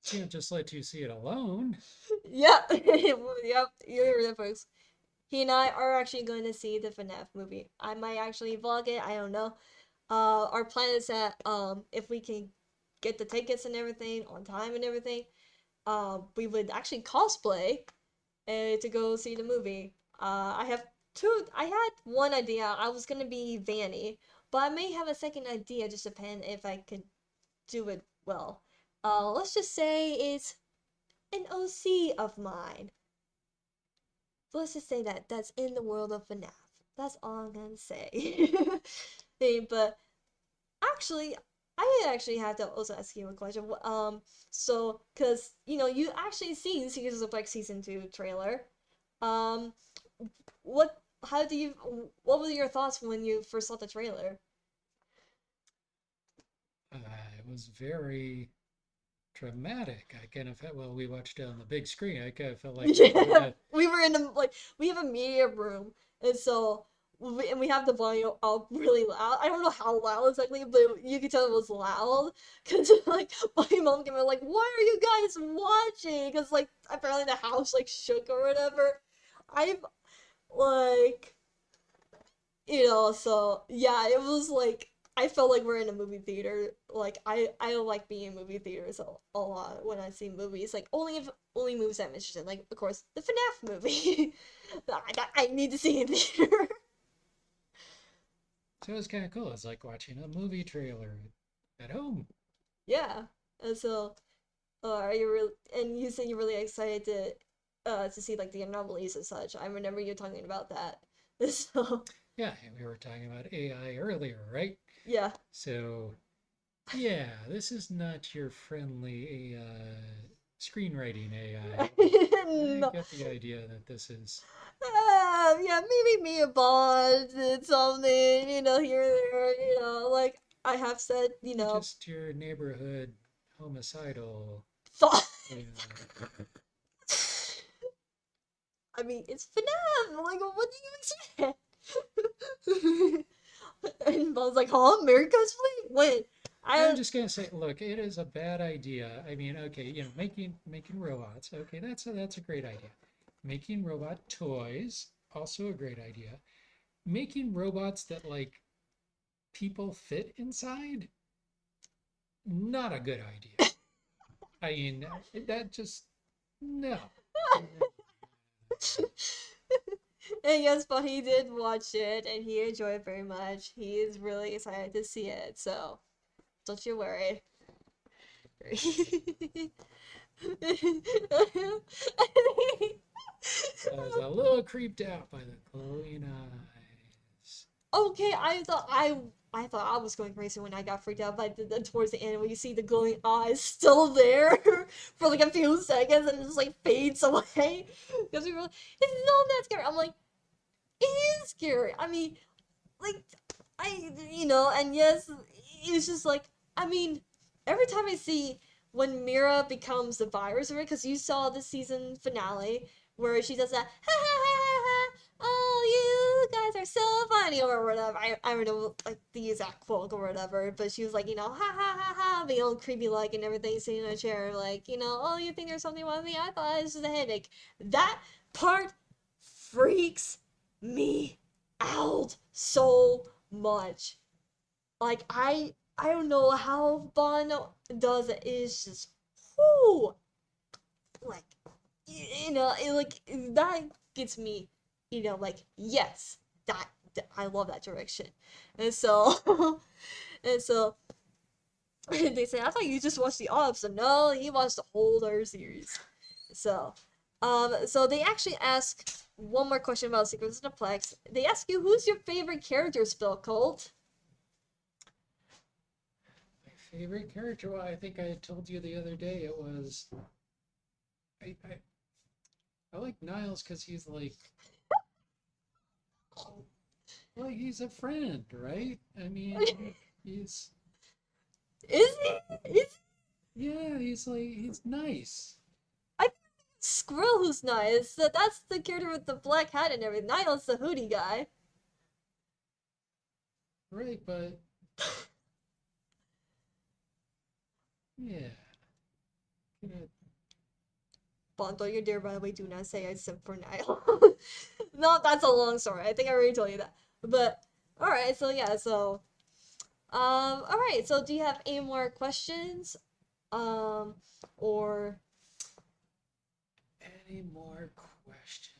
can't just let you see it alone. Yep, yep, you heard it, folks. He and I are actually going to see the FNAF movie. I might actually vlog it. I don't know. Our plan is that if we can get the tickets and everything on time and everything, we would actually cosplay to go see the movie. I have two. I had one idea. I was gonna be Vanny, but I may have a second idea. Just depend if I could do it well. Let's just say it's an OC of mine. So let's just say that that's in the world of FNAF. That's all I'm gonna say. Hey, but actually, I actually have to also ask you a question. So because you actually seen Secrets of Black season 2 trailer. Um, what? How do you? What were your thoughts when you first saw the trailer? It was very dramatic. I kind of felt, well, we watched it on the big screen. I kind of felt like we were Yeah, at, we were in a we have a media room, and so we have the volume up really loud. I don't know how loud exactly, but you could tell it was loud because like my mom came in like, "What are you guys watching?" Because like apparently the house like shook or whatever. I've like so yeah, it was like I felt like we're in a movie theater. Like I like being in movie theaters a lot when I see movies. Like only movies I'm interested in. Like of course the FNAF movie. I need to see in theater. so it was kind of cool. It's like watching a movie trailer at home. Yeah. And so are you really? And you said you're really excited to see like the anomalies and such. I remember you talking about that. So Yeah, and we were talking about AI earlier, right? yeah. So, yeah, this is not your friendly screenwriting AI. I No. get the idea that this is Yeah, maybe me and Bond did something, here and there, like I have said, just your neighborhood homicidal. thought. AI. I mean, it's FNAF. Like, what do you expect? And Bond's like, huh? America's fleet? When? I'm I just gonna say, look, it is a bad idea. I mean, okay, making robots, okay, that's a great idea. Making robot toys, also a great idea. Making robots that like people fit inside, not a good idea. I mean, that just no. and yes, but he did watch it and he enjoyed it very much. He is really excited to see it, so don't you worry. I was a little creeped out by the glowing eyes. Okay, I thought I was going crazy when I got freaked out by towards the end when you see the glowing eyes still there for like a few seconds and it just like fades away because we were like, it's not that scary. I'm like, it is scary. I mean, like and yes, it's just like I mean, every time I see when Mira becomes the virus, right? Because you saw the season finale where she does that, ha ha ha ha ha, oh, you guys are so funny, or whatever. I don't know, like the exact quote or whatever, but she was like, ha ha ha ha, being all creepy like and everything, sitting in a chair, like, oh, you think there's something wrong with me? I thought it was just a headache. That part freaks me out so much. Like I don't know how Bond does it. It's just whoo, like like that gets me, like yes, I love that direction, and so and so they say I thought you just watched the ops, and no, he watched the whole other series. So, so they actually ask one more question about Secrets of the Plex. They ask you who's your favorite character, Spell Colt. My favorite character, well, I think I had told you the other day, it was I I like Niles because he's like he's a friend, right? I mean, he's Is he? Is yeah, he's nice, I think Squirrel who's nice. That's the character with the black hat and everything. Niles the hoodie guy. right? But yeah, gonna Bond, though you're dear, by the way, do not say I sent for Niall. No, that's a long story. I think I already told you that. But alright, so yeah, so alright, so do you have any more questions? Or any more questions?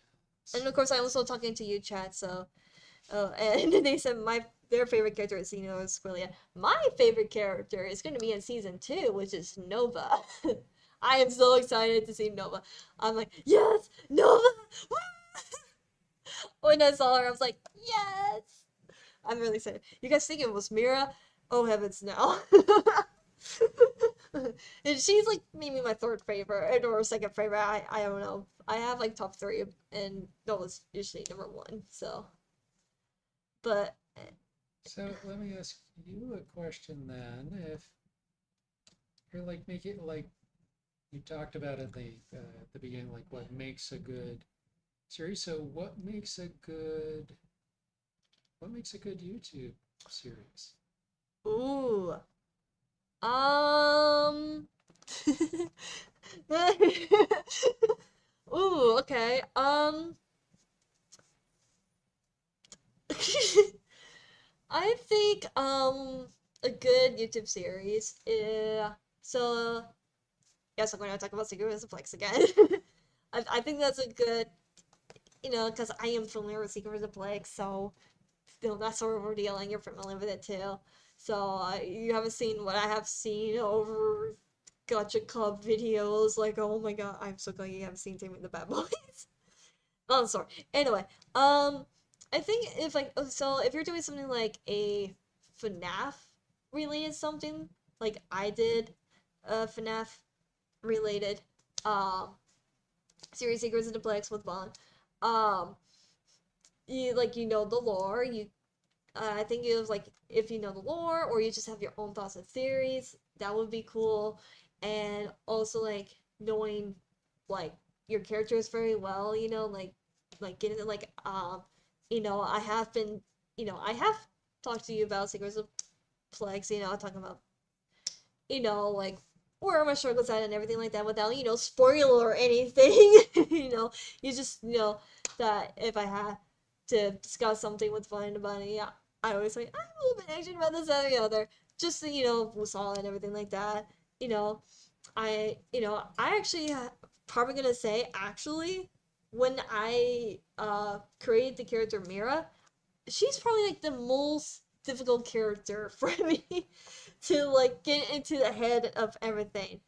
and of course I'm also talking to you, chat, so and they said their favorite character is Squillia. My favorite character is gonna be in season 2, which is Nova. I am so excited to see Nova. I'm like, yes, Nova! When I saw her, I was like, yes! I'm really excited. You guys think it was Mira? Oh heavens, no. And she's like maybe my third favorite or second favorite. I don't know. I have like top three, and Nova's usually number one. So, but So let me ask you a question then. If you're like make it like you talked about at the beginning, like what makes a good series. So what makes a good YouTube series? ooh, um, ooh, okay, I think a good YouTube series. So yes, I'm going to talk about Secret Flex again. I think that's a good, because I am familiar with Secret of Plague, so that sort of ordeal, and you're familiar with it too. So you haven't seen what I have seen over Gotcha Club videos. Like, oh my god, I'm so glad you haven't seen Taming the Bad Boys. Oh, sorry. Anyway, I think if you're doing something like a FNAF related something, like I did, FNAF related, um, series Secrets of the Plex with Bond, um, you know the lore. I think it was like if you know the lore or you just have your own thoughts and theories, that would be cool. And also like knowing like your characters very well, getting it I have been, I have talked to you about Secrets of Plex, talking about, like where my struggles at and everything like that without, spoiler or anything. You just know that if I had to discuss something with Flying the Bunny, I always say, I'm a little bit anxious about this, that, and the other. Just so, Wusa and everything like that. I actually probably gonna say, actually, when I created the character Mira, she's probably like the most difficult character for me to like get into the head of everything.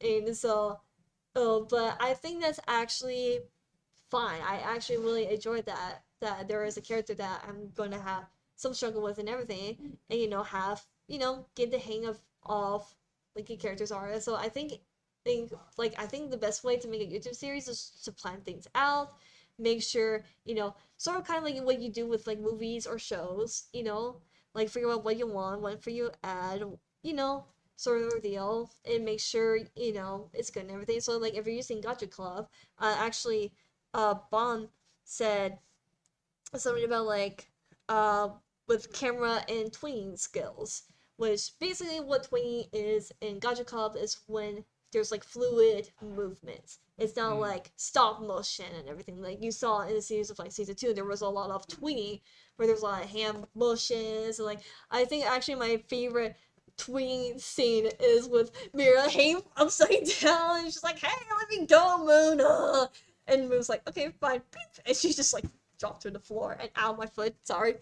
And so, but I think that's actually fine. I actually really enjoyed that there is a character that I'm going to have some struggle with and everything, and get the hang of like the characters are. So I think the best way to make a YouTube series is to plan things out, make sure sort of kind of like what you do with like movies or shows, like figure out what you want, what for you add, you know, sort of a deal, and make sure it's good and everything. So like if you're using Gotcha Club, actually, Bond said something about like with camera and tweening skills, which basically what tweening is in Gotcha Club is when there's like fluid movements. It's not Mm. like stop motion and everything. Like you saw in the series of like season 2, there was a lot of tweening where there's a lot of hand motions. And like I think actually my favorite tween scene is with Mira hanging upside down and she's like, "Hey, let me go, Moon." And Moon's like, "Okay, fine." And she just like dropped to the floor and ow, my foot. Sorry.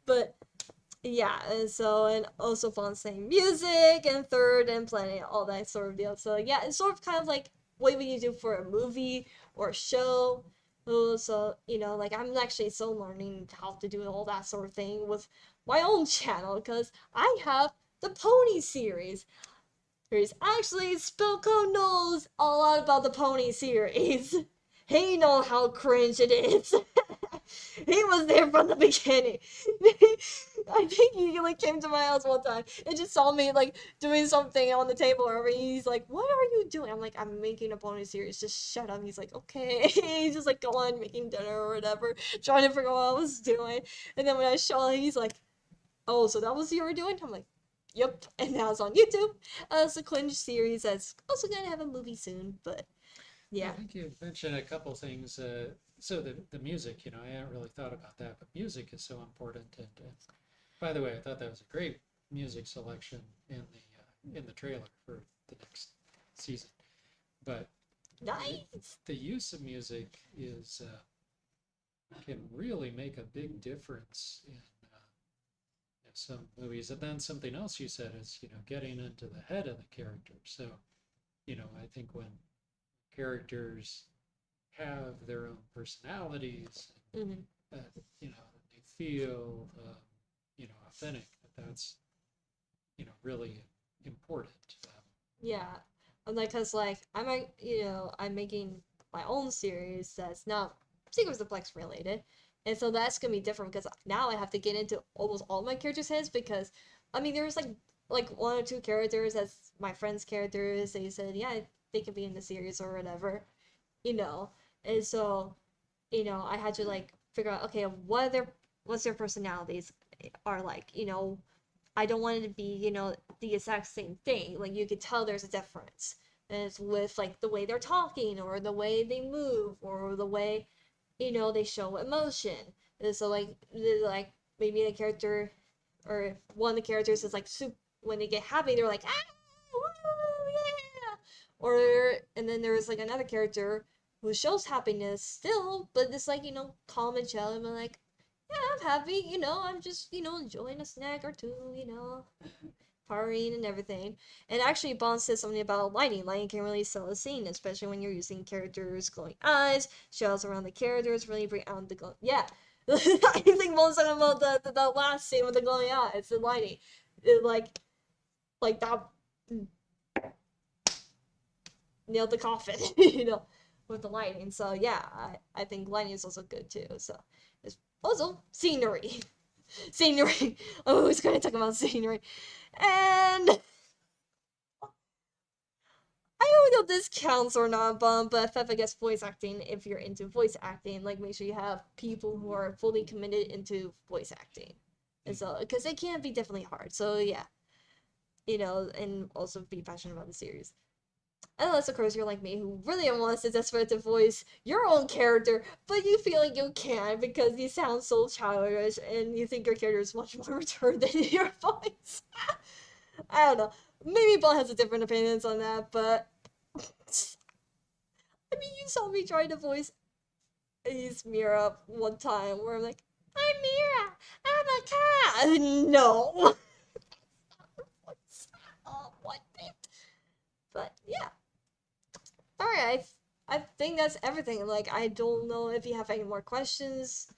But yeah, and also fun saying music and third and planning all that sort of deal. So yeah, it's sort of kind of like what would you do for a movie or a show. So like I'm actually still learning how to do all that sort of thing with my own channel because I have the Pony series. There's actually Spillco knows a lot about the Pony series. He know how cringe it is. He was there from the beginning. I think he like came to my house one time and just saw me like doing something on the table or whatever. He's like, "What are you doing?" I'm like, "I'm making a pony series. Just shut up." He's like, "Okay." He's just like going making dinner or whatever, trying to figure out what I was doing. And then when I show him, he's like, "Oh, so that was what you were doing?" I'm like, "Yep." And now it's on YouTube. It's a cringe series that's also gonna have a movie soon, but I yeah. think you mentioned a couple things. So the music, I hadn't really thought about that, but music is so important. And by the way, I thought that was a great music selection in the trailer for the next season. But Nice. the use of music is can really make a big difference in some movies. And then something else you said is, getting into the head of the character. So, I think when characters have their own personalities, Hmm. uh, they feel, authentic, that's, really important. Yeah. And like, cause like I'm making my own series that's not Secrets of Plex related, and so that's gonna be different because now I have to get into almost all my characters' heads because, I mean, there's like one or two characters that's my friends' characters. They said, yeah, they could be in the series or whatever, you know, and so I had to like figure out, okay, what's their personalities are like, I don't want it to be, the exact same thing. Like you could tell there's a difference. And it's with like the way they're talking or the way they move or the way, they show emotion. And so like maybe the character or one of the characters is like when they get happy, they're like, ah, woo, yeah. Or and then there's like another character who shows happiness still, but it's like, calm and chill and like, yeah, I'm happy, I'm just, enjoying a snack or two, partying and everything. And actually, Bond says something about lighting. Lighting can really sell a scene, especially when you're using characters' glowing eyes, shadows around the characters, really bring out the glow. Yeah, I think Bond's talking about the last scene with the glowing eyes, the lighting. Like that nailed the coffin, with the lighting. So yeah, I think lighting is also good too. So it's also scenery. Scenery. Oh, it's gonna talk about scenery. And I don't know if this counts or not, but FF, I guess voice acting, if you're into voice acting, like make sure you have people who are fully committed into voice acting. And so, because it can be definitely hard. So yeah, and also be passionate about the series. Unless, of course, you're like me, who really wants to desperate to voice your own character, but you feel like you can't because you sound so childish and you think your character is much more mature than your voice. I don't know. Maybe Paul has a different opinions on that, but I mean, you saw me try to voice Ace Mira one time where I'm like, I'm Mira, I'm a cat. No. Oh, what? But yeah. All right, I think that's everything. Like, I don't know if you have any more questions.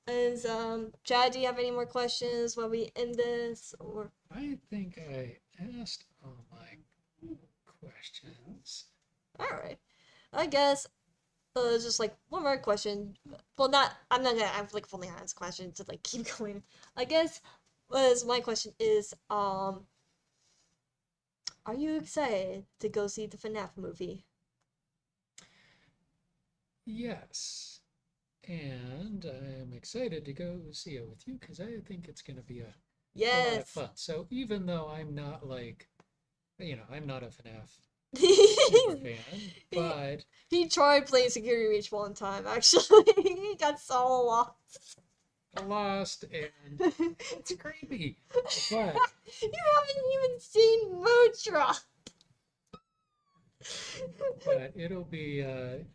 And Chad, do you have any more questions while we end this? Or I think I asked all my questions. all right, I guess just like one more question. Well, not I'm not gonna have like fully honest question to like keep going. I guess was my question is are you excited to go see the FNAF movie? Yes. And I'm excited to go see it with you because I think it's going to be a lot of Yes. fun. So even though I'm not like, I'm not a FNAF super fan, he, but he tried playing Security Reach one time, actually. He got so lost. lost and it's creepy. But You haven't even seen Mutra. it'll be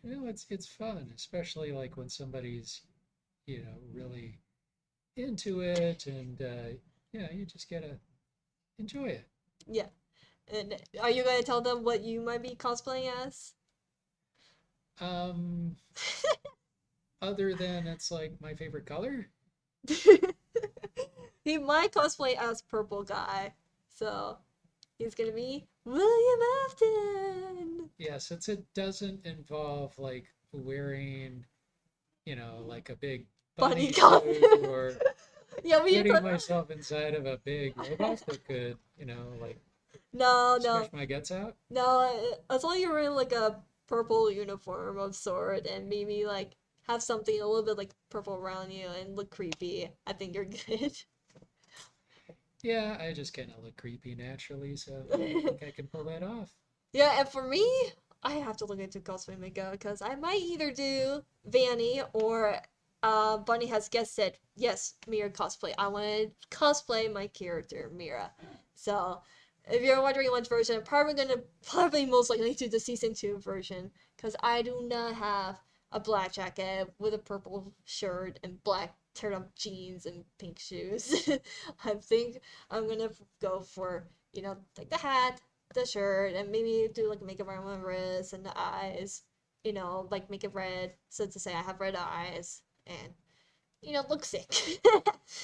it's fun, especially like when somebody's really into it and yeah, you just gotta enjoy it. Yeah. And are you gonna tell them what you might be cosplaying as? Um, other than it's like my favorite color. He might cosplay as Purple Guy. So he's gonna be William Afton. Yeah, since it doesn't involve like wearing, like a big Bunny bunny costume. suit or Yeah, we putting put myself inside of a big robot that could, like no, stretch no, my guts out. no. As long as you're wearing like a purple uniform of sort and maybe like have something a little bit like purple around you and look creepy, I think you're good. Yeah, I just kind of look creepy naturally, so I think I can pull that off. Yeah, and for me, I have to look into cosplay makeup because I might either do Vanny or Bunny has guessed said yes, Mira cosplay. I want to cosplay my character Mira. So if you're wondering which version, I'm probably most likely do the season 2 version because I do not have a black jacket with a purple shirt and black turn up jeans and pink shoes. I think I'm gonna go for like the hat, the shirt, and maybe do like makeup around my wrists and the eyes, like make it red so to say I have red eyes and look sick.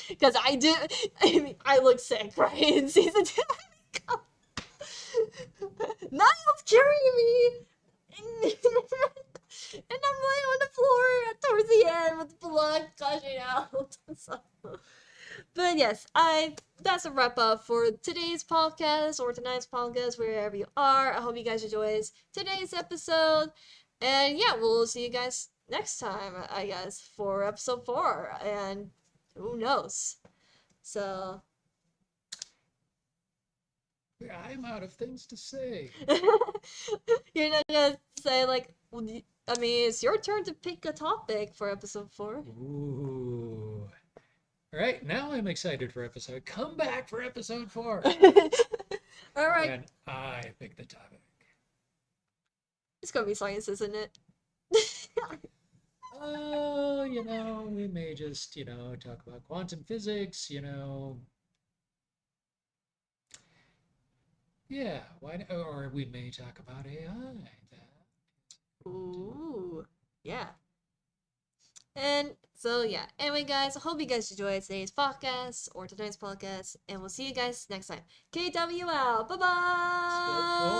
Because I do. I mean, I look sick, right? In season 2. Niall's carrying me, and, and I'm laying on the floor towards the end with blood gushing out. So, but yes, I that's a wrap up for today's podcast or tonight's podcast, wherever you are. I hope you guys enjoyed today's episode. And yeah, we'll see you guys next time, I guess, for episode 4. And who knows? So I'm out of things to say. you're not gonna say like I mean, it's your turn to pick a topic for episode 4. Ooh. All right, now I'm excited for episode. Come back for episode 4. All right. When I pick the topic. It's gonna be science, isn't it? Oh, we may just, talk about quantum physics, Yeah, or we may talk about AI. Ooh, yeah. And so, yeah. Anyway, guys, I hope you guys enjoyed today's podcast or tonight's podcast, and we'll see you guys next time. KWL, bye bye.